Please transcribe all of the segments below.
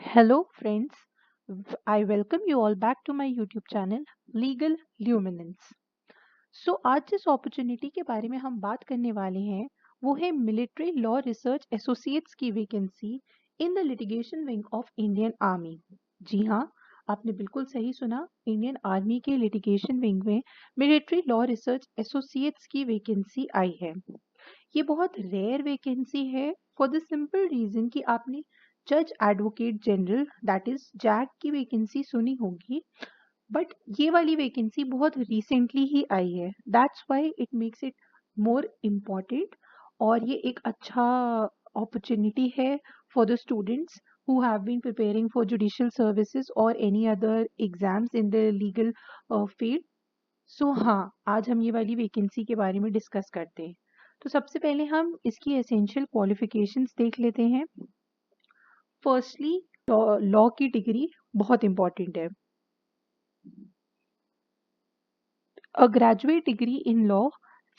Hello, friends. I welcome you all back to my YouTube channel Legal Luminance. आज जिस opportunity के बारे में हम बात करने वाले हैं वो है मिलिट्री लॉ रिसर्च एसोसिएट्स की vacancy in the litigation wing of Indian army. जी हाँ, आपने बिल्कुल सही सुना। इंडियन आर्मी के लिटिगेशन विंग में मिलिट्री लॉ रिसर्च एसोसिएट्स की वैकेंसी आई है। ये बहुत रेयर वैकेंसी है फॉर द सिंपल रीजन कि आपने जज advocate general that is JAG की वैकेंसी सुनी होगी, बट ये वाली वैकेंसी बहुत रिसेंटली ही आई है। That's why it makes it more important. और ये एक अच्छा अपॉर्चुनिटी है for the students who have been preparing for judicial services or any other exams in the legal field. हाँ, आज हम ये वाली वैकेंसी के बारे में डिस्कस करते हैं। तो सबसे पहले हम इसकी एसेंशियल क्वालिफिकेशंस देख लेते हैं। फर्स्टली, लॉ की डिग्री बहुत इंपॉर्टेंट है। A graduate degree in law,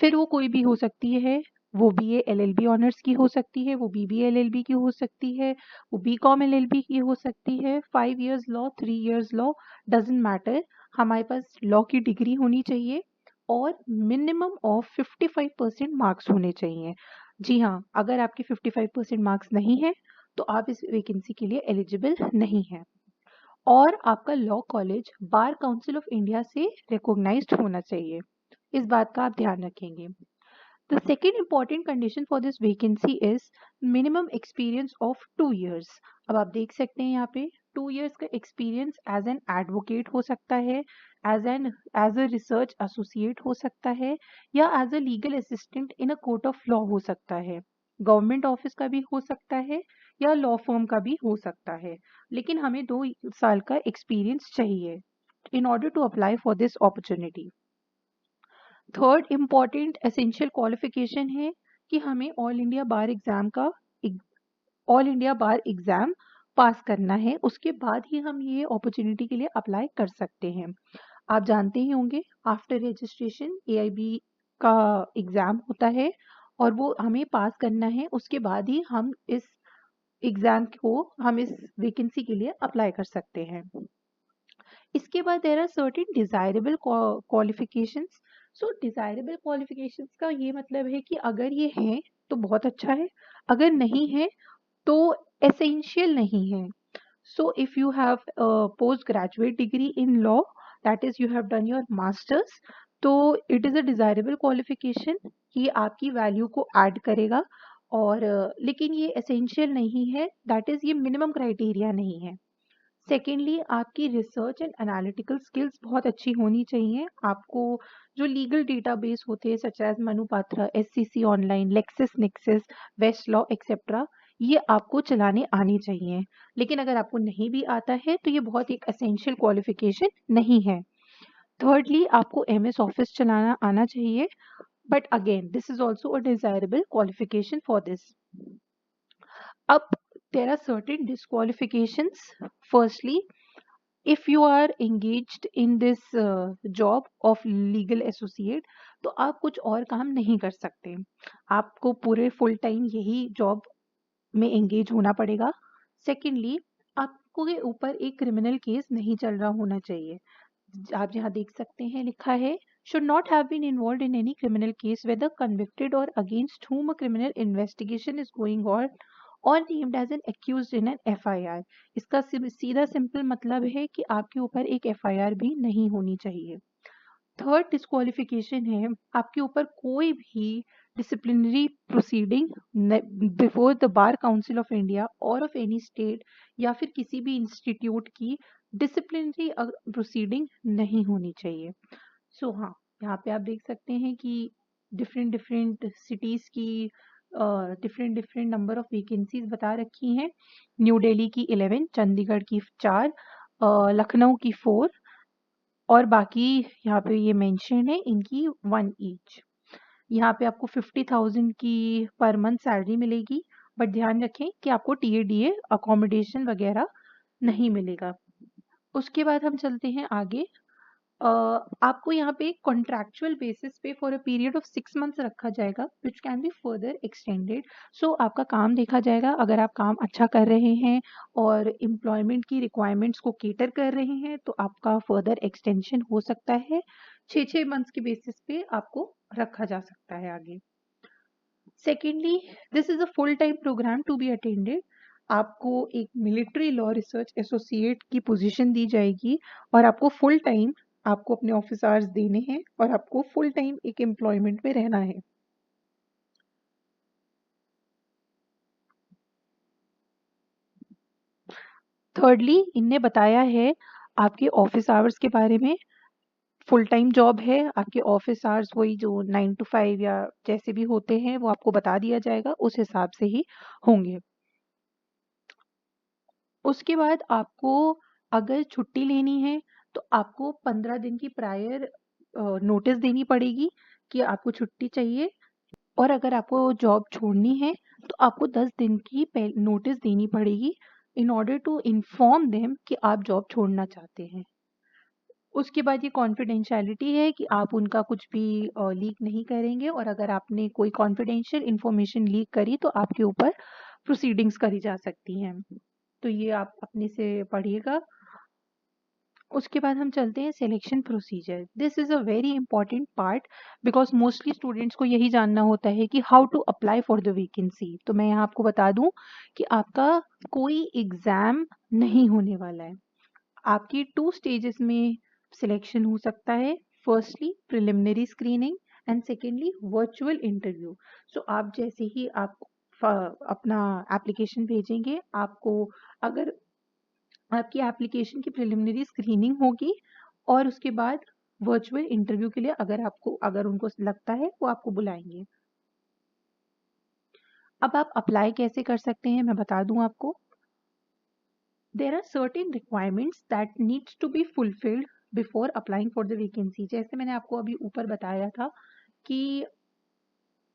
फिर वो कोई भी हो सकती है। वो बीए एलएलबी ऑनर्स की हो सकती है, वो बीबीए एलएलबी की हो सकती है, वो बीकॉम एलएलबी की हो सकती है। 5 years law, 3 years law, doesn't matter. हमारे पास लॉ की डिग्री होनी चाहिए और मिनिमम ऑफ 55% मार्क्स होने चाहिए। जी हाँ, अगर आपके 55% मार्क्स नहीं है तो आप इस वैकेंसी के लिए एलिजिबल नहीं हैं। और आपका law college bar council of India से रिकॉग्नाइज्ड होना चाहिए। इस बात का आप ध्यान रखेंगे। The second important condition for this vacancy is minimum experience of 2 years। अब आप देख सकते हैं यहाँ पे 2 years का एक्सपीरियंस एज एन एडवोकेट हो सकता है, एज अ रिसर्च एसोसिएट हो सकता है, या as a legal assistant in a court of law हो सकता है। गवर्नमेंट ऑफिस का भी हो सकता है या लॉ फर्म का भी हो सकता है, लेकिन हमें 2 साल का एक्सपीरियंस चाहिए in order to apply for this opportunity। Third important essential qualification है कि हमें ऑल इंडिया बार एग्जाम का ऑल इंडिया बार एग्जाम पास करना है, उसके बाद ही हम ये अपॉर्चुनिटी के लिए अप्लाई कर सकते हैं। आप जानते ही होंगे आफ्टर रजिस्ट्रेशन एआईबी का एग्जाम होता है और वो हमें पास करना है, उसके बाद ही हम इस वैकेंसी के लिए अप्लाई कर सकते हैं। इसके बाद there are certain desirable qualifications. Desirable qualifications का ये मतलब है कि अगर ये हैं तो बहुत अच्छा है, अगर नहीं है तो एसेंशियल नहीं है। If you have post graduate degree in law, that is you have done your masters, तो it is a desirable qualification कि आपकी वैल्यू को ऐड करेगा। और लेकिन ये एसेंशियल नहीं है, दैट इज ये मिनिमम क्राइटेरिया नहीं है। सेकेंडली, आपकी रिसर्च एंड एनालिटिकल स्किल्स बहुत अच्छी होनी चाहिए। आपको जो लीगल डेटाबेस होते हैं such as Manupatra, SCC online, Lexis Nexis, Westlaw et cetera, ये आपको चलाने आनी चाहिए। लेकिन अगर आपको नहीं भी आता है तो ये बहुत एक एसेंशियल क्वालिफिकेशन नहीं है। थर्डली, आपको एमएस ऑफिस चलाना आना चाहिए, but again this is also a desirable qualification for this. अब there are certain disqualifications. Firstly, if you are engaged in this job of legal associate, तो आप कुछ और काम नहीं कर सकते। आपको पूरे फुल टाइम यही जॉब में एंगेज होना पड़ेगा। सेकेंडली, आपको के ऊपर एक क्रिमिनल केस नहीं चल रहा होना चाहिए। आप यहाँ देख सकते हैं लिखा है should not have been involved in any criminal case whether convicted or against whom a criminal investigation is going on or named as an accused in an FIR। इसका सीधा सिंपल मतलब है कि आपके ऊपर एक FIR भी नहीं होनी चाहिए। थर्ड डिस्क्वालिफिकेशन है आपके ऊपर कोई भी disciplinary proceeding before the bar council of India और ऑफ एनी स्टेट या फिर किसी भी इंस्टीट्यूट की डिसिप्लिनरी प्रोसीडिंग नहीं होनी चाहिए। हाँ, यहाँ पे आप देख सकते हैं कि डिफरेंट डिफरेंट सिटीज़ की different different number of vacancies बता रखी हैं। न्यू दिल्ली की 11, चंडीगढ़ की 4, लखनऊ की 4, और बाकी यहाँ पे ये मेंशन है इनकी 1 ईच। यहाँ पे आपको 50,000 की पर मंथ सैलरी मिलेगी, बट ध्यान रखें कि आपको टीएडीए अकोमोडेशन वगैरह नहीं मिलेगा। उसके बाद हम चलते हैं आगे। आपको यहाँ पे कॉन्ट्रैक्चुअल बेसिस पे for a period of 6 months रखा जाएगा which can be further extended. So आपका काम देखा जाएगा, अगर आप काम अच्छा कर रहे हैं और एम्प्लॉयमेंट की रिक्वायरमेंट्स को केटर कर रहे हैं तो आपका फर्दर एक्सटेंशन हो सकता है। 6 मंथ्स के बेसिस पे आपको रखा जा सकता है आगे। Secondly, this is a full time programme to be attended. आपको एक मिलिट्री लॉ रिसर्च एसोसिएट की पोजीशन दी जाएगी और आपको फुल टाइम आपको अपने ऑफिस आवर्स देने हैं और आपको फुल टाइम एक एम्प्लॉयमेंट में रहना है। थर्डली, इनने बताया है आपके ऑफिस आवर्स के बारे में। फुल टाइम जॉब है, आपके ऑफिस आवर्स वही जो 9 to 5 या जैसे भी होते हैं वो आपको बता दिया जाएगा, उस हिसाब से ही होंगे। उसके बाद आपको अगर छुट्टी लेनी है तो आपको 15 दिन की प्रायर नोटिस देनी पड़ेगी कि आपको छुट्टी चाहिए। और अगर आपको जॉब छोड़नी है तो आपको 10 दिन की नोटिस देनी पड़ेगी in order to inform them कि आप जॉब छोड़ना चाहते हैं। उसके बाद ये कॉन्फिडेंशियलिटी है कि आप उनका कुछ भी लीक नहीं करेंगे और अगर आपने कोई कॉन्फिडेंशियल इंफॉर्मेशन लीक करी तो आपके ऊपर प्रोसीडिंग्स करी जा सकती हैं। तो ये आप अपने से पढ़िएगा। उसके बाद हम चलते हैं selection procedure. This is a very important part because mostly students को यही जानना होता है कि how to apply for the vacancy. तो मैं यहाँ आपको बता दूं कि आपका कोई एग्ज़ाम नहीं होने वाला है। आपकी 2 स्टेजेस में सिलेक्शन हो सकता है। Firstly preliminary screening and secondly virtual interview. So आप जैसे ही आप अपना एप्लीकेशन भेजेंगे, आपको अगर आपकी एप्लीकेशन की प्रिलिमिनरी स्क्रीनिंग होगी और उसके बाद वर्चुअल इंटरव्यू के लिए अगर उनको लगता है वो आपको बुलाएंगे। अब आप अप्लाई कैसे कर सकते हैं मैं बता दूं आपको। There are certain requirements that needs to be fulfilled before applying for the vacancy. जैसे मैंने आपको अभी ऊपर बताया था कि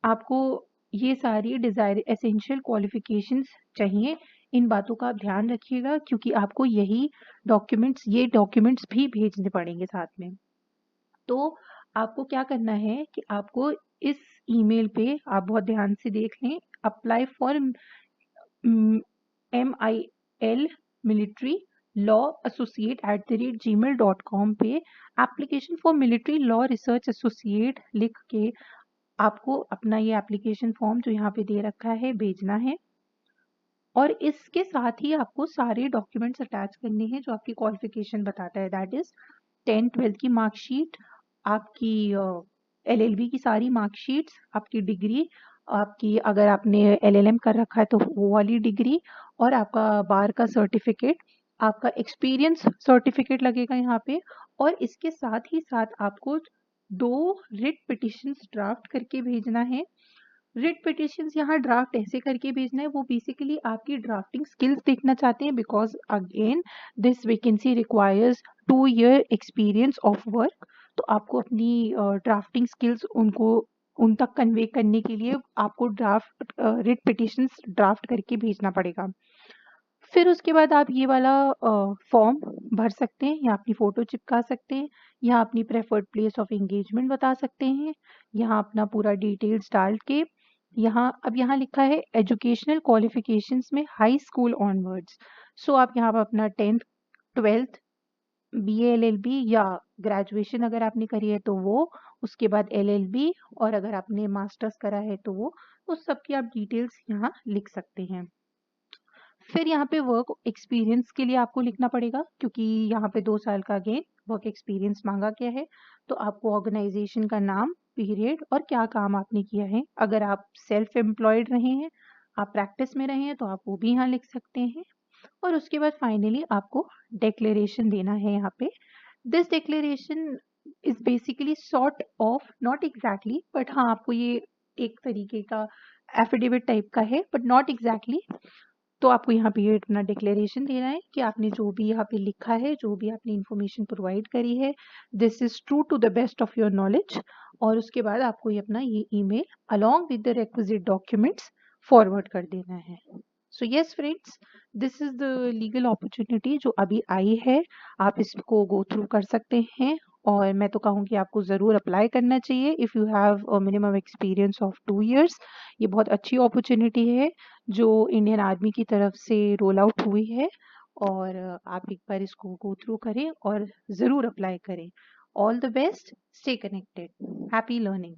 आपको ये सारी डिजायर एसेंशियल क्वालिफिकेशंस चाहिए। इन बातों का आप ध्यान रखिएगा क्योंकि आपको ये डॉक्यूमेंट्स भी भेजने पड़ेंगे साथ में। तो आपको क्या करना है कि आपको इस ईमेल पे आप बहुत ध्यान से देख लें, apply for MIL military law associate @gmail.com पे application for military law research associate लिख के आपको अपना ये एप्लीकेशन फॉर्म जो यहाँ पे दे रखा है भेजना है। और इसके साथ ही आपको सारे डॉक्यूमेंट्स अटैच करने हैं जो आपकी क्वालिफिकेशन बताता है। दैट इज 10th-12th की मार्कशीट, आपकी LLB की सारी मार्कशीट्स, आपकी डिग्री, आपकी अगर आपने LLM कर रखा है तो वो वाली डिग्री, और आपका बार का सर्टिफिकेट, आपका एक्सपीरियंस सर्टिफिकेट लगेगा यहाँ पे। और इसके साथ ही साथ आपको 2 रिट पिटिशंस ड्राफ्ट करके भेजना है। रिट पिटिशंस यहाँ ड्राफ्ट ऐसे करके भेजना है, वो बेसिकली आपकी ड्राफ्टिंग स्किल्स देखना चाहते हैं because again this vacancy requires 2 year experience of work. तो आपको अपनी ड्राफ्टिंग स्किल्स उन तक कन्वे करने के लिए आपको रिट पिटिशंस ड्राफ्ट करके भेजना पड़ेगा। फिर उसके बाद आप ये वाला फॉर्म भर सकते हैं, यहाँ अपनी फ़ोटो चिपका सकते हैं, यहाँ अपनी प्रेफर्ड प्लेस ऑफ एंगेजमेंट बता सकते हैं, यहाँ अपना पूरा डिटेल्स डाल के यहाँ लिखा है एजुकेशनल क्वालिफिकेशंस में हाई स्कूल ऑनवर्ड्स। सो आप यहाँ पर अपना 10th-12th BA LLB या ग्रेजुएशन अगर आपने करी है तो वो, उसके बाद LLB, और अगर आपने मास्टर्स करा है तो वो, उस सब की आप डिटेल्स यहाँ लिख सकते हैं। फिर यहाँ पे वर्क एक्सपीरियंस के लिए आपको लिखना पड़ेगा क्योंकि यहाँ पे 2 साल का अगेन वर्क एक्सपीरियंस मांगा गया है। तो आपको ऑर्गेनाइजेशन का नाम, पीरियड और क्या काम आपने किया है। अगर आप सेल्फ एम्प्लॉयड रहे हैं, आप प्रैक्टिस में रहे हैं तो आप वो भी यहाँ लिख सकते हैं। और उसके बाद फाइनली आपको डिक्लेरेशन देना है यहाँ पे। This declaration is basically sort of, not exactly but हाँ आपको ये एक तरीके का एफिडेविट टाइप का है बट नॉट एग्जैक्टली। तो आपको यहाँ पे ये अपना डिक्लेरेशन देना है कि आपने जो भी यहाँ पे लिखा है, जो भी आपने इंफॉर्मेशन प्रोवाइड करी है, this is true to the best of your knowledge. और उसके बाद आपको ये अपना ये email along with the requisite documents forward कर देना है। So yes friends, this is the legal opportunity जो अभी आई है, आप इसको गो थ्रू कर सकते हैं और मैं तो कहूँगी आपको ज़रूर अप्लाई करना चाहिए if you have a minimum experience of 2 years. ये बहुत अच्छी अपॉर्च्युनिटी है जो इंडियन आर्मी की तरफ से रोल आउट हुई है और आप एक बार इसको गो थ्रू करें और ज़रूर अप्लाई करें। All the best, stay connected, happy learning.